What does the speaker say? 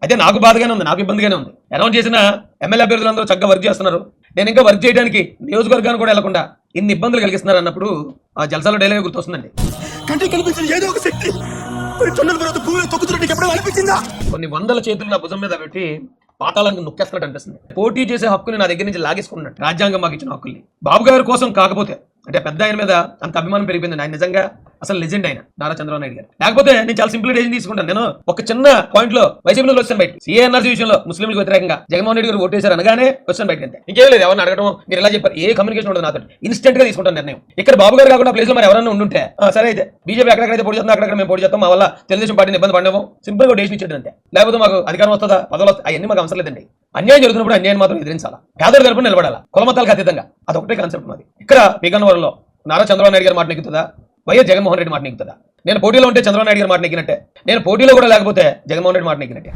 అయితే నాకు బాధగానే ఉంది, నాకు ఇబ్బందిగానే ఉంది. అనౌన్స్ చేసిన ఎమ్మెల్యే అభ్యర్థులందరూ చక్కగా వర్క్ చేస్తున్నారు. నేను ఇంకా వర్క్ చేయడానికి నియోజకవర్గాన్ని కూడా వెళ్లకుండా ఇన్ని ఇబ్బందులు కలిగిస్తున్నారు అన్నప్పుడు ఆ జలసాల డైలాగ్ గుర్తొస్తుందండి. కొన్ని వందల చేతులు నా భుజం మీద పెట్టి పాతాళానికి నొక్కేస్తున్నట్టు అనిపిస్తుంది. పోటీ చేసే హక్కుని నా దగ్గర నుంచి లాగేసుకున్నట్టు రాజ్యాంగం మాకు ఇచ్చిన హక్కుల్ని. బాబు గారి కోసం కాకపోతే అంటే పెద్ద ఆయన మీద అంత అభిమానం పెరిగిపోయింది. ఆయన నిజంగా అసలు లెజెండ్ ఆయన నారా చంద్రబాబు నాయుడు గారు. లేకపోతే నేను చాలా సింపుల్ డెసిషన్ తీసుకుంటాను. నేను ఒక చిన్న పాయింట్ లో వైసీపీలో వచ్చాను బయట. సిఎన్ఆర్సీ విషయంలో ముస్లింలకు వ్యతిరేకంగా జగన్మోహన్ రెడ్డి గారు ఓటేశారు అనగానే వచ్చాను బయట. అంతే, ఇంకేం లేదు. ఎవరిని అడగడం, మీరు ఎలా చెప్పారు, ఏ కమ్యూనికేషన్ ఉండదు నాతో. ఇన్స్టెంట్ గా తీసుకుంటాను నిర్ణయం. ఇక్కడ బాబు గారు కాకుండా ప్లేస్ లో మరి ఎవరైనా ఉండుంటే సరే అయితే బీజేపీ ఎక్కడెక్కడైతే పోటీ చేస్తున్నా అక్కడ మేము పోటీ చేస్తాం, మా వల్ల తెలుగుదేశం పార్టీని ఇబ్బంది పడము, సింపుల్ గా డెసిషన్ ఇచ్చేది అంతే. లేకపోతే మాకు అధికారం వస్తుందా, పదవులు వస్తాయి, అవన్నీ మాకు అవసరం లేదండి. అన్యాయం జరుగుతున్నప్పుడు అన్యాయం మాత్రం ఎదిరించాలా, పేదల తరపున నిలబడాలా, కులమతాలకు అతీతంగా. అదొకటే కాన్సెప్ట్ మాది. ఇక్కడ పీగన్నవరంలో నారా చంద్రబాబు నాయుడు గారి మాట నెక్కుతుందా, వైఎస్ జగన్మోహన్ రెడ్డి మాట నెక్కుతుందా? నేను పోటీలో ఉంటే చంద్రబాబు నాయుడు గారి మాట నెగ్గినట్టే, నేను పోటీలో కూడా లేకపోతే జగన్మోహన్ రెడ్డి మాట నెగ్గినట్టే.